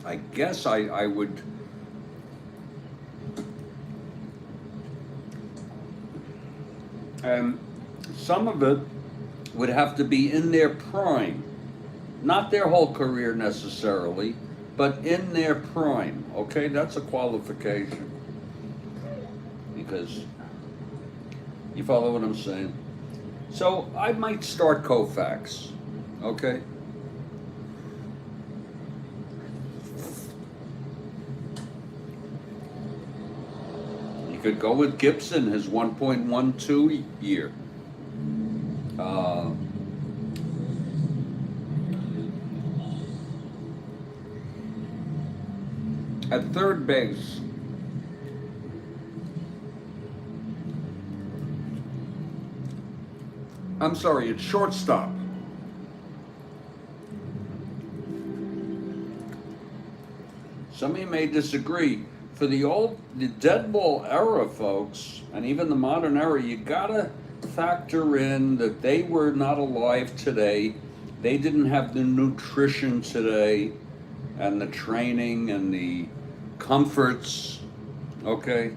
I guess I would, some of it would have to be in their prime, not their whole career necessarily, but in their prime. Okay, that's a qualification, because you follow what I'm saying. So I might start Koufax. Okay. You could go with Gibson, his 1.12 year. At third base, I'm sorry, it's shortstop. Some of you may disagree. For the dead ball era, folks, and even the modern era, you gotta factor in that they were not alive today. They didn't have the nutrition today, and the training and the comforts. Okay,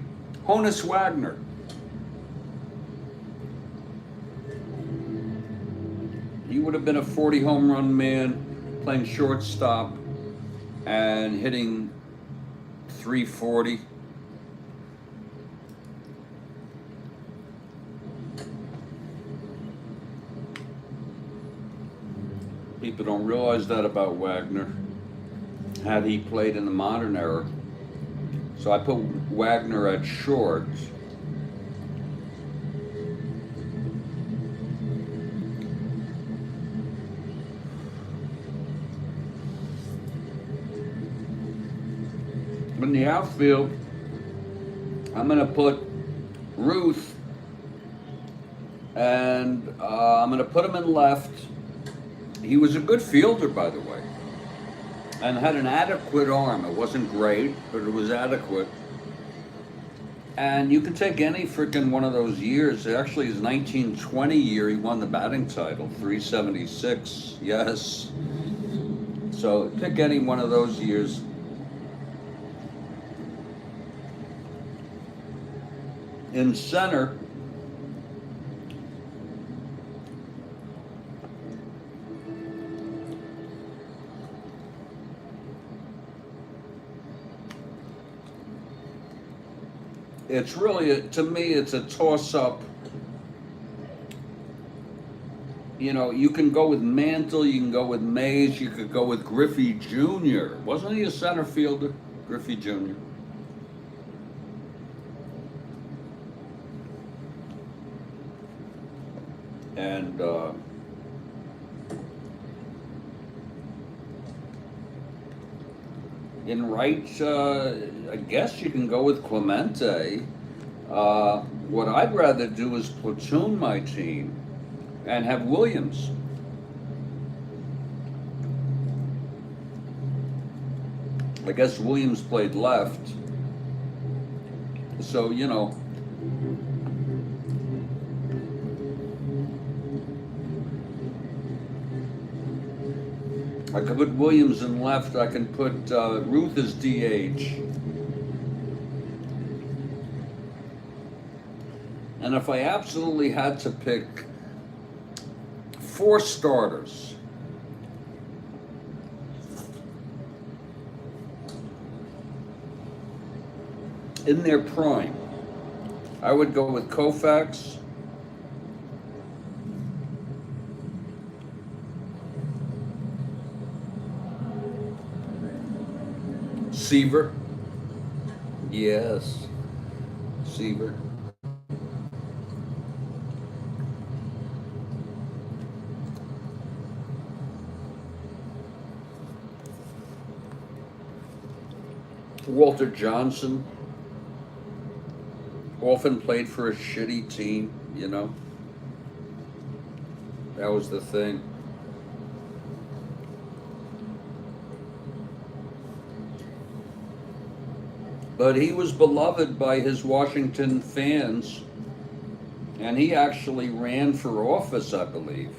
Honus Wagner. He would have been a 40 home run man, playing shortstop and hitting 340. People don't realize that about Wagner, had he played in the modern era. So I put Wagner at short. In the outfield, I'm going to put Ruth, and I'm going to put him in left. He was a good fielder, by the way, and had an adequate arm. It wasn't great, but it was adequate. And you can take any freaking one of those years. Actually, his 1920 year, he won the batting title, 376. Yes. So pick any one of those years. In center, it's really, to me, it's a toss-up. You know, you can go with Mantle, you can go with Mays, you could go with Griffey Jr. Wasn't he a center fielder, Griffey Jr.? And in right, I guess you can go with Clemente. What I'd rather do is platoon my team and have Williams. I guess Williams played left. So, you know, I could put Williams in left. I can put Ruth as DH. And if I absolutely had to pick 4 starters. In their prime, I would go with Koufax, Seaver. Yes, Seaver. Walter Johnson often played for a shitty team, you know. That was the thing. But he was beloved by his Washington fans, and he actually ran for office, I believe.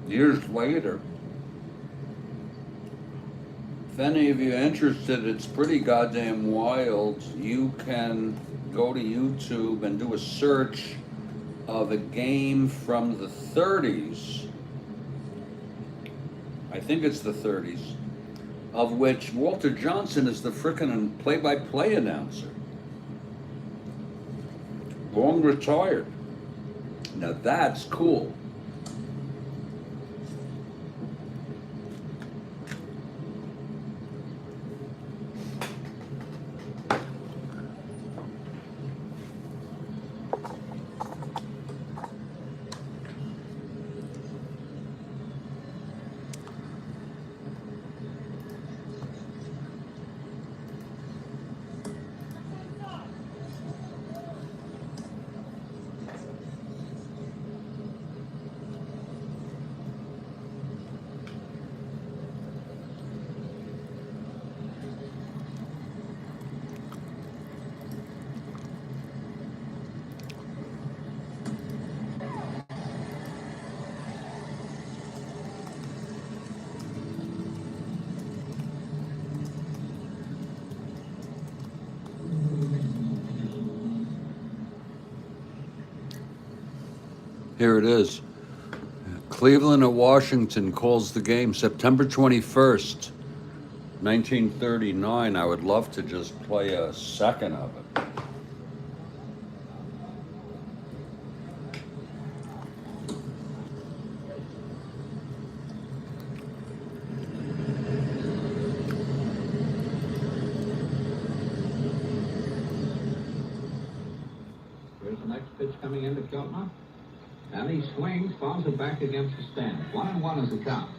Years later. If any of you are interested, it's pretty goddamn wild. You can go to YouTube and do a search of a game from the 30s. I think it's the 30s, of which Walter Johnson is the frickin' play-by-play announcer. Long retired. Now that's cool. Here it is. Cleveland at Washington calls the game September 21st, 1939. I would love to just play a second of it. Here's the next pitch coming into Keltner. And he swings, fouls it back against the stand. 1-1 is the count.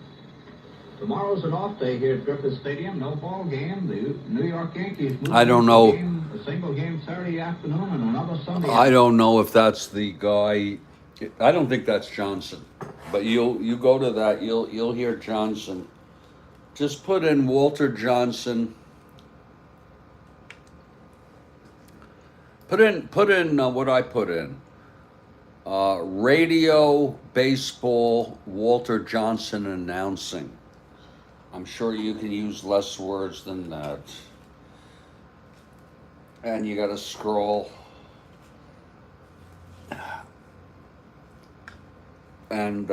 Tomorrow's an off day here at Griffith Stadium. No ball game. The New York Yankees move I don't know. A single game Saturday afternoon and another Sunday. I don't know if that's the guy. I don't think that's Johnson. But you go to that, you'll hear Johnson. Just put in Walter Johnson. Put in what I put in. Radio, baseball, Walter Johnson announcing. I'm sure you can use less words than that. And you gotta scroll. And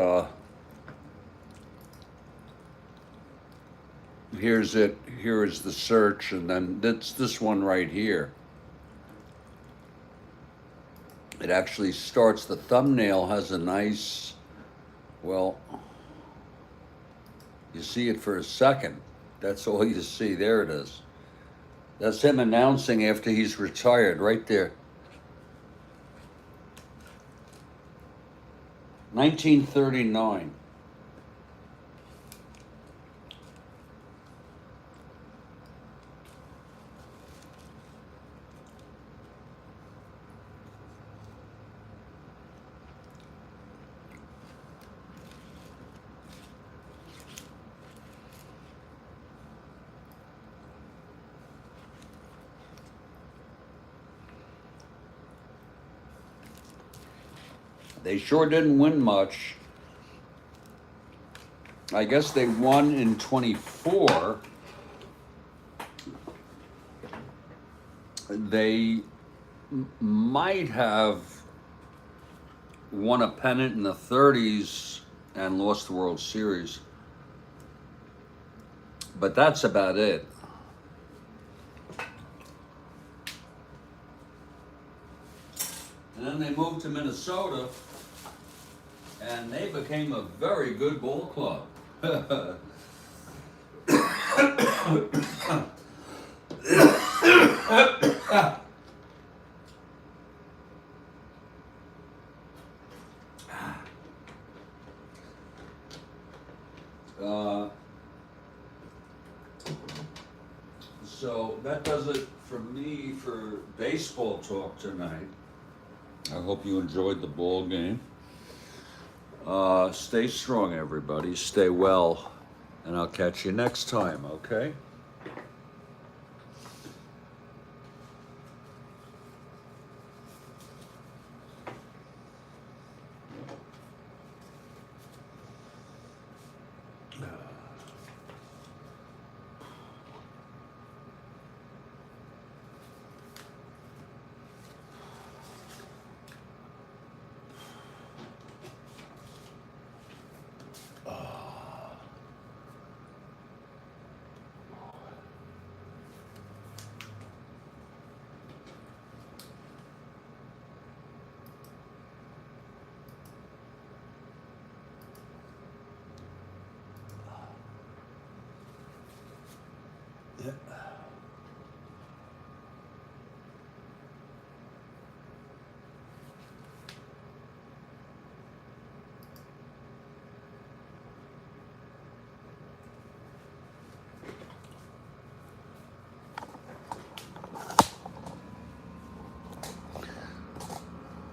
here's it. Here is the search, and then that's this one right here. It actually starts, the thumbnail has a nice, well, you see it for a second. That's all you see. There it is. That's him announcing after he's retired, right there. 1939. They sure didn't win much. I guess they won in 24. might have won a pennant in the 30s and lost the World Series. But that's about it. And then they moved to Minnesota, and they became a very good ball club. So that does it for me for baseball talk tonight. I hope you enjoyed the ball game. Stay strong, everybody. Stay well, and I'll catch you next time, okay? Yeah.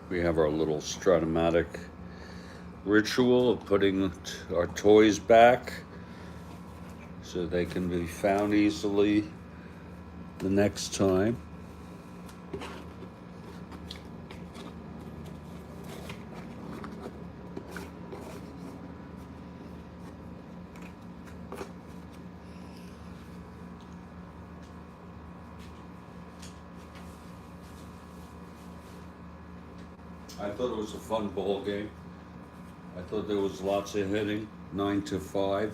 We have our little Strat-O-Matic ritual of putting our toys back so they can be found easily the next time. I thought it was a fun ball game. I thought there was lots of hitting, 9-5.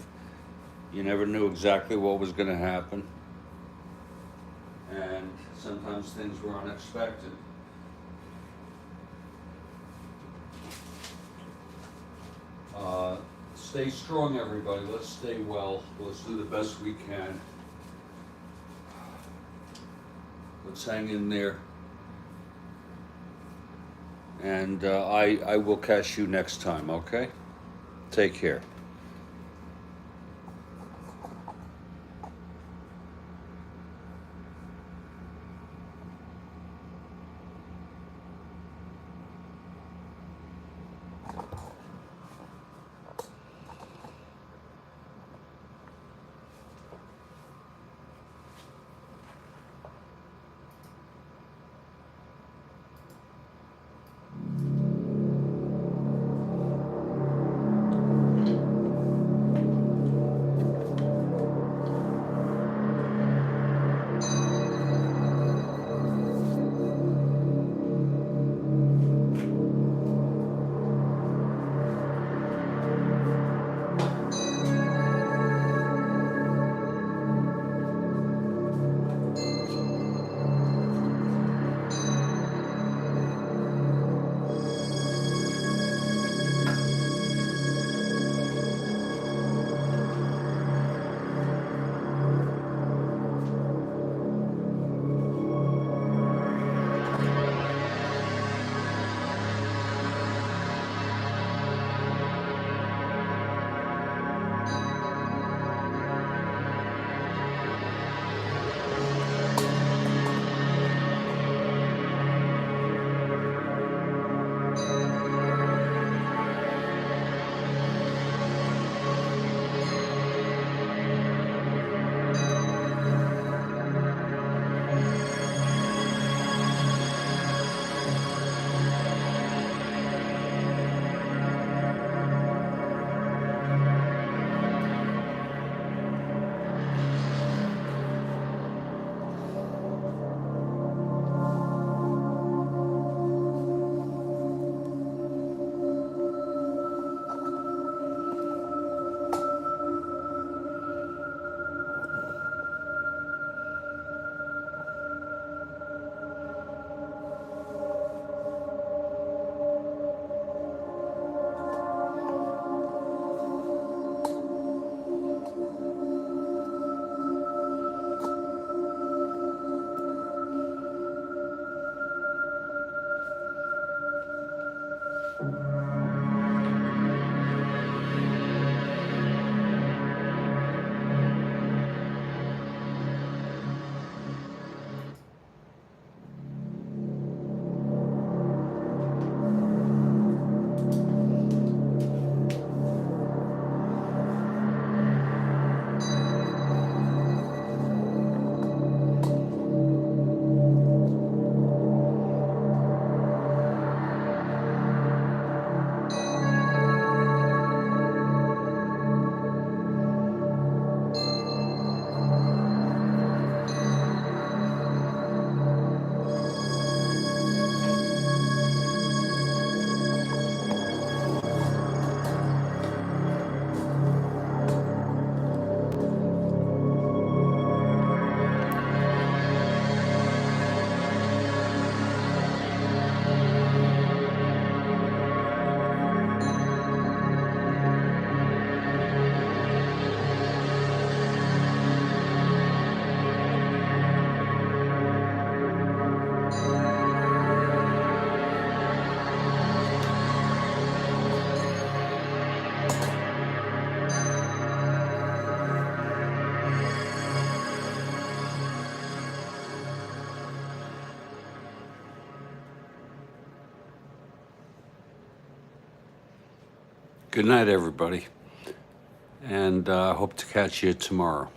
You never knew exactly what was going to happen. And sometimes things were unexpected. Stay strong, everybody. Let's stay well. Let's do the best we can. Let's hang in there. And I will catch you next time, okay? Take care. Good night, everybody. And hope to catch you tomorrow.